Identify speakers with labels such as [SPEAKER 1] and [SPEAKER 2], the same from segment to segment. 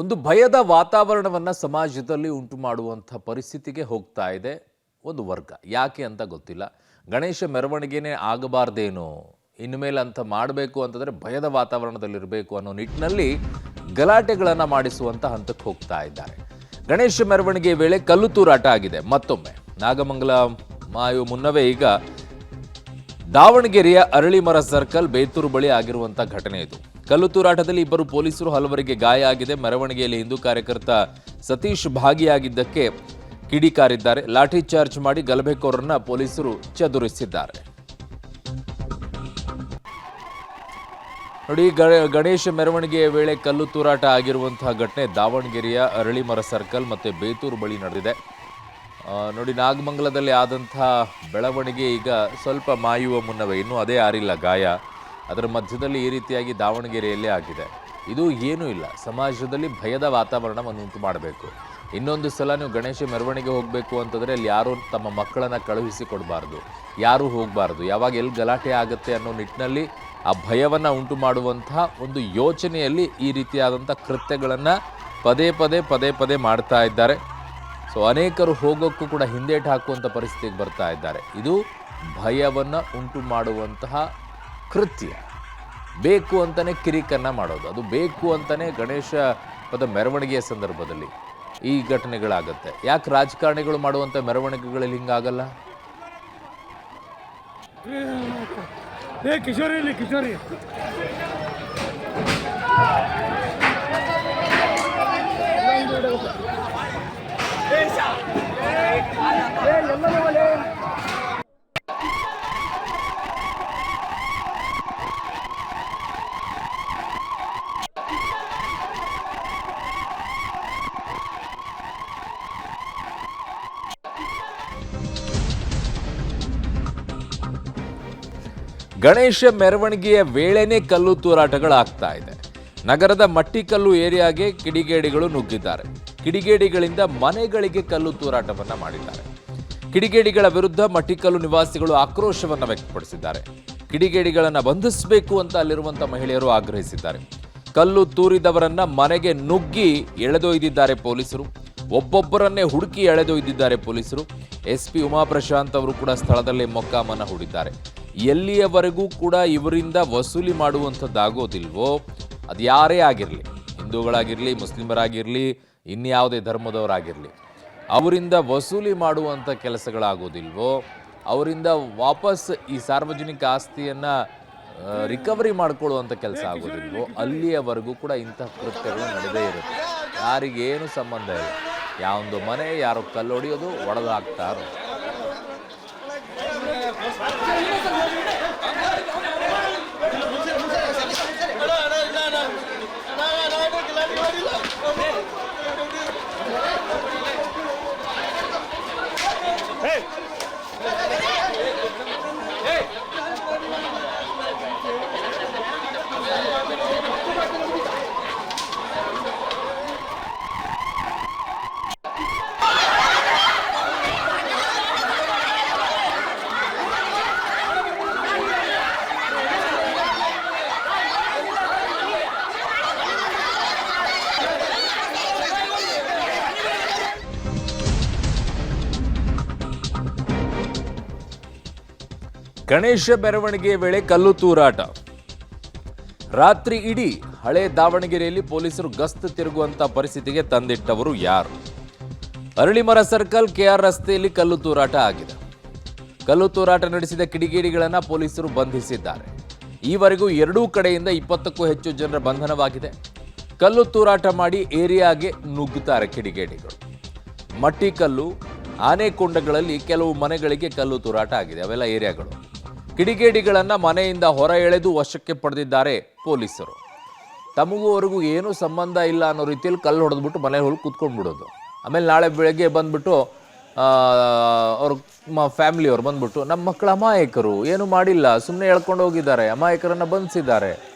[SPEAKER 1] ಒಂದು ಭಯದ ವಾತಾವರಣವನ್ನು ಸಮಾಜದಲ್ಲಿ ಉಂಟು ಮಾಡುವಂಥ ಪರಿಸ್ಥಿತಿಗೆ ಹೋಗ್ತಾ ಇದೆ ಒಂದು ವರ್ಗ. ಯಾಕೆ ಅಂತ ಗೊತ್ತಿಲ್ಲ. ಗಣೇಶ ಮೆರವಣಿಗೆನೇ ಆಗಬಾರ್ದೇನೋ, ಇನ್ಮೇಲೆ ಅಂತ ಮಾಡಬೇಕು ಅಂತಂದರೆ ಭಯದ ವಾತಾವರಣದಲ್ಲಿರಬೇಕು ಅನ್ನೋ ನಿಟ್ಟಿನಲ್ಲಿ ಗಲಾಟೆಗಳನ್ನು ಮಾಡಿಸುವಂಥ ಹಂತಕ್ಕೆ ಹೋಗ್ತಾ ಇದ್ದಾರೆ. ಗಣೇಶ ಮೆರವಣಿಗೆ ವೇಳೆ ಕಲ್ಲು ತೂರಾಟ ಆಗಿದೆ. ಮತ್ತೊಮ್ಮೆ ನಾಗಮಂಗಲ ಮಾಯು ಮುನ್ನವೇ ಈಗ ದಾವಣಗೆರೆಯ ಅರಳಿಮರ ಸರ್ಕಲ್ ಬೇತೂರು ಬಳಿ ಆಗಿರುವಂಥ ಘಟನೆ ಇದು. ಕಲ್ಲು ತೂರಾಟದಲ್ಲಿ ಇಬ್ಬರು ಪೊಲೀಸರು, ಹಲವರಿಗೆ ಗಾಯ ಆಗಿದೆ. ಮೆರವಣಿಗೆಯಲ್ಲಿ ಹಿಂದೂ ಕಾರ್ಯಕರ್ತ ಸತೀಶ್ ಭಾಗಿಯಾಗಿದ್ದಕ್ಕೆ ಕಿಡಿಕಾರಿದ್ದಾರೆ. ಲಾಠಿ ಚಾರ್ಜ್ ಮಾಡಿ ಗಲಭೆಕೋರರನ್ನ ಪೊಲೀಸರು ಚದುರಿಸಿದ್ದಾರೆ. ನೋಡಿ, ಗಣೇಶ ಮೆರವಣಿಗೆಯ ವೇಳೆ ಕಲ್ಲು ತೂರಾಟ ಆಗಿರುವಂತಹ ಘಟನೆ ದಾವಣಗೆರೆಯ ಅರಳಿಮರ ಸರ್ಕಲ್ ಮತ್ತು ಬೇತೂರು ಬಳಿ ನಡೆದಿದೆ. ನೋಡಿ, ನಾಗಮಂಗಲದಲ್ಲಿ ಆದಂಥ ಬೆಳವಣಿಗೆ ಈಗ ಸ್ವಲ್ಪ ಮಾಯುವ ಮುನ್ನವೇ, ಇನ್ನೂ ಅದೇ ಆರಿಲ್ಲ ಗಾಯ. ಅದರ ಮಧ್ಯದಲ್ಲಿ ಈ ರೀತಿಯಾಗಿ ದಾವಣಗೆರೆಯಲ್ಲೇ ಆಗಿದೆ. ಇದು ಏನೂ ಇಲ್ಲ, ಸಮಾಜದಲ್ಲಿ ಭಯದ ವಾತಾವರಣವನ್ನು ಉಂಟು ಮಾಡಬೇಕು. ಇನ್ನೊಂದು ಸಲ ನೀವು ಗಣೇಶ ಮೆರವಣಿಗೆ ಹೋಗಬೇಕು ಅಂತಂದರೆ ಅಲ್ಲಿ ಯಾರೂ ತಮ್ಮ ಮಕ್ಕಳನ್ನು ಕಳುಹಿಸಿ ಕೊಡಬಾರ್ದು, ಯಾರೂ ಹೋಗಬಾರ್ದು. ಯಾವಾಗ ಎಲ್ಲಿ ಗಲಾಟೆ ಆಗುತ್ತೆ ಅನ್ನೋ ನಿಟ್ಟಿನಲ್ಲಿ ಆ ಭಯವನ್ನು ಉಂಟು ಮಾಡುವಂತಹ ಒಂದು ಯೋಚನೆಯಲ್ಲಿ ಈ ರೀತಿಯಾದಂಥ ಕೃತ್ಯಗಳನ್ನು ಪದೇ ಪದೇ ಮಾಡ್ತಾ ಇದ್ದಾರೆ. ಸೊ ಅನೇಕರು ಹೋಗೋಕ್ಕೂ ಕೂಡ ಹಿಂದೇಟು ಹಾಕುವಂಥ ಪರಿಸ್ಥಿತಿಗೆ ಬರ್ತಾ ಇದ್ದಾರೆ. ಇದು ಭಯವನ್ನು ಉಂಟು ಮಾಡುವಂತಹ ಕೃತ್ಯ. ಬೇಕು ಅಂತಲೇ ಕಿರಿಕನ್ನು ಮಾಡೋದು, ಅದು ಬೇಕು ಅಂತಲೇ ಗಣೇಶ ಪದ ಮೆರವಣಿಗೆಯ ಸಂದರ್ಭದಲ್ಲಿ ಈ ಘಟನೆಗಳಾಗುತ್ತೆ. ಯಾಕೆ ರಾಜಕಾರಣಿಗಳು ಮಾಡುವಂಥ ಮೆರವಣಿಗೆಗಳಲ್ಲಿ ಹಿಂಗಾಗಲ್ಲ?
[SPEAKER 2] ಕಿಶೋರಿ
[SPEAKER 1] ಗಣೇಶ ಮೆರವಣಿಗೆಯ ವೇಳೆನೇ ಕಲ್ಲು ತೂರಾಟಗಳಾಗ್ತಾ ಇದೆ. ನಗರದ ಮಟ್ಟಿಕಲ್ಲು ಏರಿಯಾಗೆ ಕಿಡಿಗೇಡಿಗಳು ನುಗ್ಗಿದ್ದಾರೆ. ಕಿಡಿಗೇಡಿಗಳಿಂದ ಮನೆಗಳಿಗೆ ಕಲ್ಲು ತೂರಾಟವನ್ನ ಮಾಡಿದ್ದಾರೆ. ಕಿಡಿಗೇಡಿಗಳ ವಿರುದ್ಧ ಮಟ್ಟಿಕಲ್ಲು ನಿವಾಸಿಗಳು ಆಕ್ರೋಶವನ್ನ ವ್ಯಕ್ತಪಡಿಸಿದ್ದಾರೆ. ಕಿಡಿಗೇಡಿಗಳನ್ನ ಬಂಧಿಸಬೇಕು ಅಂತ ಅಲ್ಲಿರುವಂತಹ ಮಹಿಳೆಯರು ಆಗ್ರಹಿಸಿದ್ದಾರೆ. ಕಲ್ಲು ತೂರಿದವರನ್ನ ಮನೆಗೆ ನುಗ್ಗಿ ಎಳೆದೊಯ್ದಿದ್ದಾರೆ ಪೊಲೀಸರು. ಒಬ್ಬೊಬ್ಬರನ್ನೇ ಹುಡುಕಿ ಎಳೆದೊಯ್ದಿದ್ದಾರೆ ಪೊಲೀಸರು. ಎಸ್ಪಿ ಉಮಾಪ್ರಶಾಂತ್ ಅವರು ಕೂಡ ಸ್ಥಳದಲ್ಲೇ ಮೊಕ್ಕಾಮನ್ನ ಹೂಡಿದ್ದಾರೆ. ಎಲ್ಲಿಯವರೆಗೂ ಕೂಡ ಇವರಿಂದ ವಸೂಲಿ ಮಾಡುವಂಥದ್ದಾಗೋದಿಲ್ವೋ, ಅದು ಯಾರೇ ಆಗಿರಲಿ, ಹಿಂದೂಗಳಾಗಿರಲಿ, ಮುಸ್ಲಿಮರಾಗಿರಲಿ, ಇನ್ಯಾವುದೇ ಧರ್ಮದವರಾಗಿರಲಿ, ಅವರಿಂದ ವಸೂಲಿ ಮಾಡುವಂಥ ಕೆಲಸಗಳಾಗೋದಿಲ್ವೋ, ಅವರಿಂದ ವಾಪಸ್ ಈ ಸಾರ್ವಜನಿಕ ಆಸ್ತಿಯನ್ನು ರಿಕವರಿ ಮಾಡ್ಕೊಳ್ಳುವಂಥ ಕೆಲಸ ಆಗೋದಿಲ್ವೋ, ಅಲ್ಲಿಯವರೆಗೂ ಕೂಡ ಇಂತಹ ಕೃತ್ಯಗಳು ನಡೆದೇ ಇರುತ್ತೆ. ಯಾರಿಗೇನು ಸಂಬಂಧ ಇಲ್ಲ. ಯಾವೊಂದು ಮನೆ ಯಾರೋ ಕಲ್ಲೊಡೆಯೋದು, ಒಡೆದು ಹಾಕ್ತಾರೋ. ಗಣೇಶ ಮೆರವಣಿಗೆಯ ವೇಳೆ ಕಲ್ಲು ತೂರಾಟ. ರಾತ್ರಿ ಇಡೀ ಹಳೆ ದಾವಣಗೆರೆಯಲ್ಲಿ ಪೊಲೀಸರು ಗಸ್ತು ತಿರುಗುವಂತ ಪರಿಸ್ಥಿತಿಗೆ ತಂದಿಟ್ಟವರು ಯಾರು? ಅರಳಿಮರ ಸರ್ಕಲ್ ಕೆಆರ್ ರಸ್ತೆಯಲ್ಲಿ ಕಲ್ಲು ತೂರಾಟ ಆಗಿದೆ. ಕಲ್ಲು ತೂರಾಟ ನಡೆಸಿದ ಕಿಡಿಗೇಡಿಗಳನ್ನ ಪೊಲೀಸರು ಬಂಧಿಸಿದ್ದಾರೆ. ಈವರೆಗೂ ಎರಡೂ ಕಡೆಯಿಂದ 20ಕ್ಕೂ ಹೆಚ್ಚು ಜನರ ಬಂಧನವಾಗಿದೆ. ಕಲ್ಲು ತೂರಾಟ ಮಾಡಿ ಏರಿಯಾಗೆ ನುಗ್ಗುತ್ತಾರೆ ಕಿಡಿಗೇಡಿಗಳು. ಮಟ್ಟಿಕಲ್ಲು, ಆನೆಕೊಂಡಗಳಲ್ಲಿ ಕೆಲವು ಮನೆಗಳಿಗೆ ಕಲ್ಲು ತೂರಾಟ ಆಗಿದೆ. ಅವೆಲ್ಲ ಏರಿಯಾಗಳು. ಕಿಡಿಗೇಡಿಗಳನ್ನ ಮನೆಯಿಂದ ಹೊರ ಎಳೆದು ವಶಕ್ಕೆ ಪಡೆದಿದ್ದಾರೆ ಪೊಲೀಸರು. ತಮಗೂ ಅವರಿಗೂ ಏನೂ ಸಂಬಂಧ ಇಲ್ಲ ಅನ್ನೋ ರೀತಿಯಲ್ಲಿ ಕಲ್ಲು ಹೊಡೆದ್ಬಿಟ್ಟು ಮನೆ ಹೋಗಿ ಕೂತ್ಕೊಂಡ್ಬಿಡೋದು. ಆಮೇಲೆ ನಾಳೆ ಬೆಳಗ್ಗೆ ಬಂದ್ಬಿಟ್ಟು ಅವ್ರ ಫ್ಯಾಮಿಲಿಯವ್ರು ಬಂದ್ಬಿಟ್ಟು, ನಮ್ಮ ಮಕ್ಕಳ ಅಮಾಯಕರು, ಏನು ಮಾಡಿಲ್ಲ, ಸುಮ್ಮನೆ ಎಳ್ಕೊಂಡು ಹೋಗಿದ್ದಾರೆ, ಅಮಾಯಕರನ್ನು ಬಂಧಿಸಿದ್ದಾರೆ,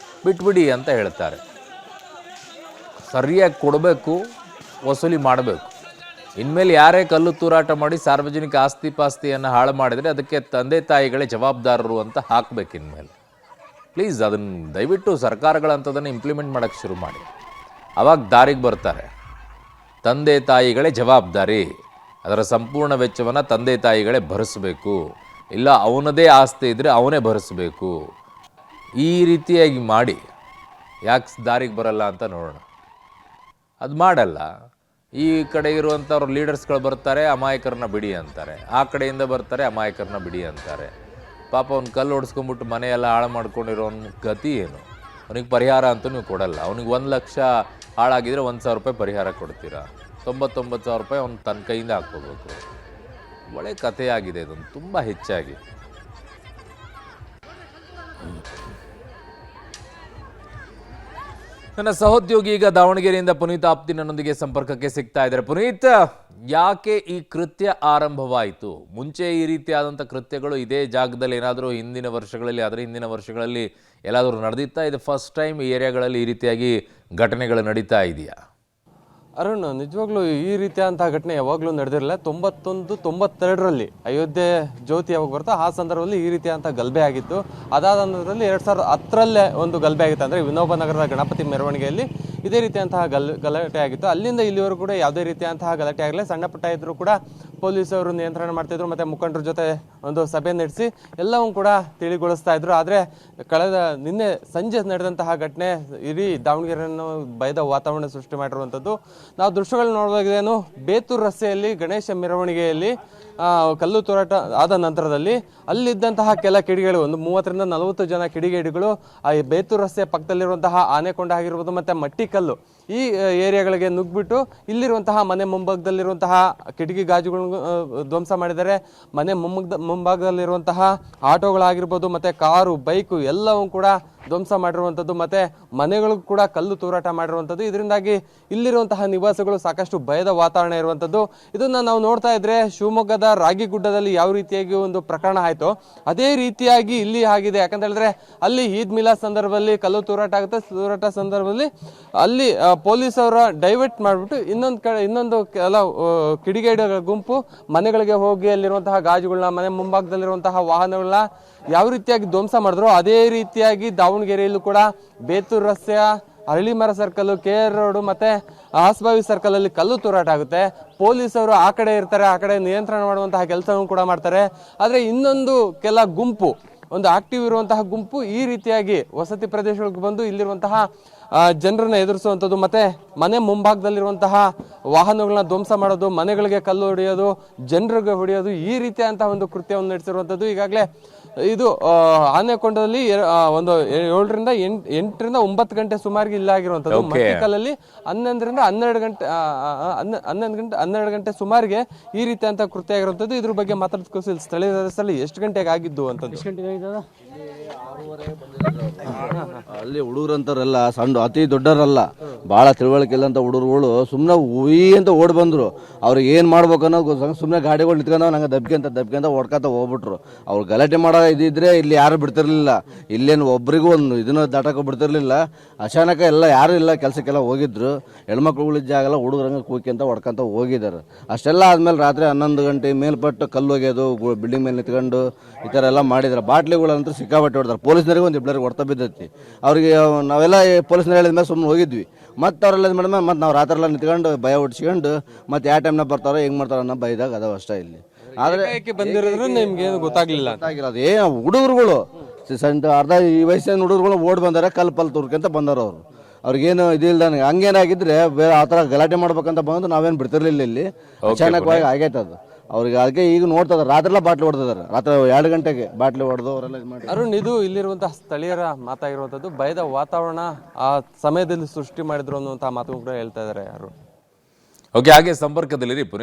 [SPEAKER 1] ಬಿಟ್ಬಿಡಿ ಅಂತ ಹೇಳ್ತಾರೆ. ಸರಿಯಾಗಿ ಕೊಡಬೇಕು, ವಸೂಲಿ ಮಾಡಬೇಕು. ಇನ್ಮೇಲೆ ಯಾರೇ ಕಲ್ಲು ತೂರಾಟ ಮಾಡಿ ಸಾರ್ವಜನಿಕ ಆಸ್ತಿ ಪಾಸ್ತಿಯನ್ನು ಹಾಳು ಮಾಡಿದರೆ ಅದಕ್ಕೆ ತಂದೆ ತಾಯಿಗಳೇ ಜವಾಬ್ದಾರರು ಅಂತ ಹಾಕಬೇಕು ಇನ್ಮೇಲೆ. ಪ್ಲೀಸ್ ಅದನ್ನು ದಯವಿಟ್ಟು ಸರ್ಕಾರಗಳಂಥದನ್ನು ಇಂಪ್ಲಿಮೆಂಟ್ ಮಾಡೋಕ್ಕೆ ಶುರು ಮಾಡಿ. ಅವಾಗ ದಾರಿಗೆ ಬರ್ತಾರೆ. ತಂದೆ ತಾಯಿಗಳೇ ಜವಾಬ್ದಾರಿ, ಅದರ ಸಂಪೂರ್ಣ ವೆಚ್ಚವನ್ನು ತಂದೆ ತಾಯಿಗಳೇ ಭರಿಸಬೇಕು, ಇಲ್ಲ ಅವನದೇ ಆಸ್ತಿ ಇದ್ದರೆ ಅವನೇ ಭರಿಸಬೇಕು. ಈ ರೀತಿಯಾಗಿ ಮಾಡಿ ಯಾಕೆ ದಾರಿಗೆ ಬರಲ್ಲ ಅಂತ ನೋಡೋಣ. ಅದು ಮಾಡಲ್ಲ. ಈ ಕಡೆ ಇರುವಂಥವ್ರು ಲೀಡರ್ಸ್ಗಳು ಬರ್ತಾರೆ, ಅಮಾಯಕರನ್ನ ಬಿಡಿ ಅಂತಾರೆ. ಆ ಕಡೆಯಿಂದ ಬರ್ತಾರೆ, ಅಮಾಯಕರನ್ನ ಬಿಡಿ ಅಂತಾರೆ. ಪಾಪ ಅವ್ನು ಕಲ್ಲು ಹೊಡ್ಸ್ಕೊಂಬಿಟ್ಟು ಮನೆಯೆಲ್ಲ ಹಾಳು ಮಾಡ್ಕೊಂಡಿರೋನ ಗತಿ ಏನು? ಅವನಿಗೆ ಪರಿಹಾರ ಅಂತೂ ನೀವು ಕೊಡಲ್ಲ. ಅವನಿಗೆ 1 ಲಕ್ಷ ಹಾಳಾಗಿದ್ರೆ 1,000 ರೂಪಾಯಿ ಪರಿಹಾರ ಕೊಡ್ತೀರಾ? 99,000 ರೂಪಾಯಿ ಅವ್ನು ತನ್ನ ಕೈಯಿಂದ ಹಾಕ್ಕೋಬೇಕು. ಒಳ್ಳೆ ಕಥೆಯಾಗಿದೆ ಇದೊಂದು, ತುಂಬ ಹೆಚ್ಚಾಗಿ. ನನ್ನ ಸಹೋದ್ಯೋಗಿ ಈಗ ದಾವಣಗೆರೆಯಿಂದ ಪುನೀತ್ ಆಪ್ತಿ ನನ್ನೊಂದಿಗೆ ಸಂಪರ್ಕಕ್ಕೆ ಸಿಗ್ತಾ ಇದ್ದಾರೆ. ಪುನೀತ್, ಯಾಕೆ ಈ ಕೃತ್ಯ ಆರಂಭವಾಯಿತು? ಮುಂಚೆ ಈ ರೀತಿಯಾದಂಥ ಕೃತ್ಯಗಳು ಇದೇ ಜಾಗದಲ್ಲಿ ಏನಾದರೂ ಹಿಂದಿನ ವರ್ಷಗಳಲ್ಲಿ ಎಲ್ಲಾದರೂ ನಡೆದಿತ್ತಾ? ಇದು ಫಸ್ಟ್ ಟೈಮ್ ಈ ಏರಿಯಾಗಳಲ್ಲಿ ಈ ರೀತಿಯಾಗಿ ಘಟನೆಗಳು ನಡೀತಾ ಇದೆಯಾ?
[SPEAKER 2] ಅರುಣ್, ನಿಜವಾಗ್ಲೂ ಈ ರೀತಿಯಾದಂತಹ ಘಟನೆ ಯಾವಾಗಲೂ ನಡೆದಿರಲಿಲ್ಲ. 92 ಅಯೋಧ್ಯೆ ಜ್ಯೋತಿ ಯಾವಾಗ ಬರುತ್ತೋ ಆ ಸಂದರ್ಭದಲ್ಲಿ ಈ ರೀತಿಯಾದಂಥ ಗಲಭೆ ಆಗಿತ್ತು. ಅದಾದ ನಂತರದಲ್ಲಿ 2010ರಲ್ಲೇ ಒಂದು ಗಲಭೆ ಆಗಿತ್ತು. ಅಂದರೆ ವಿನೋಬ ನಗರದ ಗಣಪತಿ ಮೆರವಣಿಗೆಯಲ್ಲಿ ಇದೇ ರೀತಿಯಾದಂತಹ ಗಲಾಟೆ ಆಗಿತ್ತು. ಅಲ್ಲಿಂದ ಇಲ್ಲಿವರೆಗೂ ಕೂಡ ಯಾವುದೇ ರೀತಿಯಾದಂತಹ ಗಲಾಟೆ ಆಗಲಿ, ಸಣ್ಣ ಪುಟ್ಟ ಇದ್ರೂ ಕೂಡ ಪೊಲೀಸವರು ನಿಯಂತ್ರಣ ಮಾಡ್ತಿದ್ರು, ಮತ್ತು ಮುಖಂಡರ ಜೊತೆ ಒಂದು ಸಭೆ ನಡೆಸಿ ಎಲ್ಲವೂ ಕೂಡ ತಿಳಿಗೊಳಿಸ್ತಾ ಇದ್ರು. ಆದರೆ ನಿನ್ನೆ ಸಂಜೆ ನಡೆದಂತಹ ಘಟನೆ ಇಡೀ ದಾವಣಗೆರೆಯನ್ನು ಭಯದ ವಾತಾವರಣ ಸೃಷ್ಟಿ ಮಾಡಿರುವಂಥದ್ದು. ನಾವು ದೃಶ್ಯಗಳು ನೋಡಬಹುದೇನು, ಬೇತೂರು ರಸ್ತೆಯಲ್ಲಿ ಗಣೇಶ ಮೆರವಣಿಗೆಯಲ್ಲಿ ಕಲ್ಲು ತೂರಾಟ ಆದ ನಂತರದಲ್ಲಿ ಅಲ್ಲಿದ್ದಂತಹ ಕೆಲ ಕಿಡಿಗೇಡಿಗಳು, ಒಂದು 30ರಿಂದ 40 ಜನ ಕಿಡಿಗೇಡಿಗಳು ಆ ಬೇತೂರು ರಸ್ತೆಯ ಪಕ್ಕದಲ್ಲಿರುವಂತಹ ಆನೆಕೊಂಡ ಆಗಿರ್ಬೋದು ಮತ್ತು ಮಟ್ಟಿಕಲ್ಲು ಈ ಏರಿಯಾಗಳಿಗೆ ನುಗ್ಗಿಬಿಟ್ಟು ಇಲ್ಲಿರುವಂತಹ ಮನೆ ಮುಂಭಾಗದಲ್ಲಿರುವಂತಹ ಕಿಟಕಿ ಗಾಜುಗಳನ್ನು ಧ್ವಂಸ ಮಾಡಿದ್ದಾರೆ. ಮನೆ ಮುಂಭಾಗದಲ್ಲಿರುವಂತಹ ಆಟೋಗಳಾಗಿರ್ಬೋದು ಮತ್ತು ಕಾರು, ಬೈಕು ಎಲ್ಲವೂ ಕೂಡ ಧ್ವಂಸ ಮಾಡಿರುವಂಥದ್ದು, ಮತ್ತು ಮನೆಗಳಿಗೂ ಕೂಡ ಕಲ್ಲು ತೂರಾಟ ಮಾಡಿರುವಂಥದ್ದು. ಇದರಿಂದಾಗಿ ಇಲ್ಲಿರುವಂತಹ ನಿವಾಸಿಗಳು ಸಾಕಷ್ಟು ಭಯದ ವಾತಾವರಣ ಇರುವಂಥದ್ದು. ಇದನ್ನು ನಾವು ನೋಡ್ತಾ ಇದ್ರೆ ಶಿವಮೊಗ್ಗದ ರಾಗಿಗುಡ್ಡದಲ್ಲಿ ಯಾವ ರೀತಿಯಾಗಿ ಒಂದು ಪ್ರಕರಣ ಆಯಿತು ಅದೇ ರೀತಿಯಾಗಿ ಇಲ್ಲಿ ಆಗಿದೆ. ಯಾಕಂತ ಹೇಳಿದ್ರೆ ಅಲ್ಲಿ ಈದ್ ಮಿಲಾದ್ ಸಂದರ್ಭದಲ್ಲಿ ಕಲ್ಲು ತೂರಾಟ ಆಗುತ್ತೆ. ತೂರಾಟ ಸಂದರ್ಭದಲ್ಲಿ ಅಲ್ಲಿ ಪೊಲೀಸವರ ಡೈವರ್ಟ್ ಮಾಡಿಬಿಟ್ಟು ಇನ್ನೊಂದು ಕೆಲ ಕಿಡಿಗೇಡಿಗಳ ಗುಂಪು ಮನೆಗಳಿಗೆ ಹೋಗಿ ಅಲ್ಲಿರುವಂತಹ ಗಾಜುಗಳನ್ನ, ಮನೆ ಮುಂಭಾಗದಲ್ಲಿರುವಂತಹ ವಾಹನಗಳನ್ನ ಯಾವ ರೀತಿಯಾಗಿ ಧ್ವಂಸ ಮಾಡಿದ್ರು ಅದೇ ರೀತಿಯಾಗಿ ದಾವಣಗೆರೆಯಲ್ಲೂ ಕೂಡ ಬೇತೂರು ರಸ್ತೆಯ ಅರಳಿಮರ ಸರ್ಕಲ್, KR ರೋಡ್ ಮತ್ತೆ ಹಾಸ್ಬಾವಿ ಸರ್ಕಲ್ ಅಲ್ಲಿ ಕಲ್ಲು ತೂರಾಟ ಆಗುತ್ತೆ. ಪೊಲೀಸರು ಆ ಕಡೆ ಇರ್ತಾರೆ, ಆ ಕಡೆ ನಿಯಂತ್ರಣ ಮಾಡುವಂತಹ ಕೆಲಸವನ್ನು ಕೂಡ ಮಾಡ್ತಾರೆ. ಆದರೆ ಇನ್ನೊಂದು ಕೆಲ ಗುಂಪು, ಒಂದು ಆಕ್ಟಿವ್ ಇರುವಂತಹ ಗುಂಪು ಈ ರೀತಿಯಾಗಿ ವಸತಿ ಪ್ರದೇಶಗಳಿಗೆ ಬಂದು ಇಲ್ಲಿರುವಂತಹ ಜನರನ್ನ ಎದುರಿಸುವಂಥದ್ದು, ಮತ್ತೆ ಮನೆ ಮುಂಭಾಗದಲ್ಲಿರುವಂತಹ ವಾಹನಗಳನ್ನ ಧ್ವಂಸ ಮಾಡೋದು, ಮನೆಗಳಿಗೆ ಕಲ್ಲು ಹೊಡೆಯೋದು, ಜನರಿಗೆ ಹೊಡೆಯೋದು, ಈ ರೀತಿಯಾದಂತಹ ಒಂದು ಕೃತ್ಯವನ್ನು ನಡೆಸಿರುವಂಥದ್ದು. ಈಗಾಗಲೇ ಇದು ಆನೆಕೊಂಡದಲ್ಲಿ ಒಂದು 8ರಿಂದ 9 ಗಂಟೆ ಸುಮಾರಿಗೆ ಇಲ್ಲಾಗಿರುವಂಥದ್ದು. ಮಟ್ಟಿಕಲ್ಲಲ್ಲಿ 11ರಿಂದ 12 ಗಂಟೆ ಸುಮಾರಿಗೆ ಈ ರೀತಿಯಂತ ಕೃತ್ಯ ಆಗಿರುವಂಥದ್ದು. ಇದ್ರ ಬಗ್ಗೆ ಮಾತಾಡೋದಕ್ಕೋಸ್ಕರ ಸ್ಥಳೀಯರಲ್ಲಿ ಎಷ್ಟು ಗಂಟೆಗೆ ಆಗಿದ್ದು ಅಂತಂದು
[SPEAKER 3] ಅಲ್ಲಿ ಹುಡುಗರಂತಾರಲ್ಲ, ಸಣ್ಣ ಅತಿ ದೊಡ್ಡರಲ್ಲ, ಭಾಳ ತಿಳುವಳಿಕೆ ಇಲ್ಲಂತ ಹುಡುಗರುಗಳು ಸುಮ್ಮನೆ ಉಯಿ ಅಂತ ಓಡಿ ಬಂದರು. ಅವ್ರಿಗೆ ಏನು ಮಾಡ್ಬೇಕು ಅನ್ನೋದು ಸುಮ್ಮನೆ ಗಾಡಿಗಳು ನಿಂತ್ಕೊಂಡು ನಂಗೆ ದಬ್ಕೊಂತ ಹೊಡ್ಕೊತ ಹೋಗ್ಬಿಟ್ರು. ಅವ್ರು ಗಲಾಟೆ ಮಾಡೋ ಇದಿದ್ರೆ ಇಲ್ಲಿ ಯಾರು ಬಿಡ್ತಿರ್ಲಿಲ್ಲ. ಇಲ್ಲೇನು ಒಬ್ರಿಗೂ ಒಂದು ಇದನ್ನ ದಾಟಕ್ಕೆ ಬಿಡ್ತಿರ್ಲಿಲ್ಲ. ಅಚಾನಕ ಎಲ್ಲ ಯಾರು ಇಲ್ಲ, ಕೆಲಸಕ್ಕೆಲ್ಲ ಹೋಗಿದ್ರು. ಹೆಣ್ಮಕ್ಳುಗಳಿದ್ದ ಜಾಗಲ್ಲ ಹುಡುಗರಂಗೆ ಕೂಕ್ಯಂತ ಹೊಡ್ಕೊಂತ ಹೋಗಿದ್ದಾರೆ. ಅಷ್ಟೆಲ್ಲ ಆದ್ಮೇಲೆ ರಾತ್ರಿ 11 ಗಂಟೆ ಮೇಲ್ಪಟ್ಟು ಕಲ್ಲು ಒಗೆಯೋದು, ಬಿಲ್ಡಿಂಗ್ ಮೇಲೆ ನಿಂತ್ಕೊಂಡು ಈ ಥರ ಎಲ್ಲ ಮಾಡಿದ್ದಾರೆ. ಬಾಟ್ಲಿಗಳಂತೂ ಸಿಕ್ಕಾಬಟ್ಟೆ ಹೊಡ್ತಾರೆ. ಪೊಲೀಸ್ನರಿಗೆ ಒಂದು ಇಬ್ಬರಿಗೆ ಹೊಡ್ತಾ ಬಿದ್ದೈತಿ. ಅವ್ರಿಗೆ ನಾವೆಲ್ಲ ಪೊಲೀಸ್ನವ್ರು ಹೇಳಿದ್ಮೇಲೆ ಸುಮ್ಮನೆ ಹೋಗಿದ್ವಿ. ಮತ್ತು ಅವರೆಲ್ಲ ಇದು ಮಾಡಿದ್ಮೇಲೆ ಮತ್ತು ನಾವು ರಾತ್ರಿ ಎಲ್ಲ ನಿಂತ್ಕೊಂಡು ಭಯ ಹುಡ್ಸ್ಕೊಂಡು ಮತ್ತೆ ಯಾವ ಟೈಮ್ನಾಗ ಬರ್ತಾರೋ ಹೆಂಗೆ ಮಾಡ್ತಾರೋ ಅನ್ನೋ ಭಯದಾಗ ಅದಾವ ಅಷ್ಟೇ ಇಲ್ಲಿ. ಆದರೆ
[SPEAKER 2] ಬಂದಿರೋದ್ರೆ ನಿಮ್ಗೇನು ಗೊತ್ತಾಗ್ಲಿಲ್ಲ.
[SPEAKER 3] ಗೊತ್ತಾಗಿರೋದು ಹುಡುಗರುಗಳು ಸಣ್ಣ ಅರ್ಧ ಈ ವಯಸ್ಸಿನ ಹುಡುಗರುಗಳು ಓಡಿ ಬಂದಾರೆ, ಕಲ್ ತುರ್ಕಂತ ಬಂದಾರ ಅವರು. ಅವ್ರಿಗೇನು ಇದಿಲ್ದಾನೆ ಹಂಗೇನಾಗಿದ್ರೆ ಬೇರೆ ಆ ಥರ ಗಲಾಟೆ ಮಾಡ್ಬೇಕಂತ ಬಂದು ನಾವೇನು ಬಿಡ್ತಿರ್ಲಿಲ್ಲ. ಇಲ್ಲಿ ಅಚಾನಕವಾಗಿ ಆಗೈತೆ ಅದು. ಅವ್ರಿಗೆ ಅದಕ್ಕೆ ಈಗ ನೋಡ್ತದ ರಾತ್ರಿ ಬಾಟ್ಲಿ ಹೊಡೆದಿದ್ದಾರೆ. ರಾತ್ರಿ 2 ಗಂಟೆಗೆ ಬಾಟ್ಲಿ ಹೊಡೆದು ಅವರೆಲ್ಲ ಇದು ಮಾಡಿ.
[SPEAKER 2] ಅರುಣ್, ಇದು ಇಲ್ಲಿರುವಂತಹ ಸ್ಥಳೀಯರ ಮಾತಾಗಿರುವಂಥದ್ದು. ಭಯದ ವಾತಾವರಣ ಆ ಸಮಯದಲ್ಲಿ ಸೃಷ್ಟಿ ಮಾಡಿದ್ರು ಅನ್ನುವಂತಹ ಮಾತು ಕೂಡ ಹೇಳ್ತಾ ಇದ್ದಾರೆ. ಅರುಣ್,
[SPEAKER 1] ಓಕೆ, ಹಾಗೆ ಸಂಪರ್ಕದಲ್ಲಿರಿ.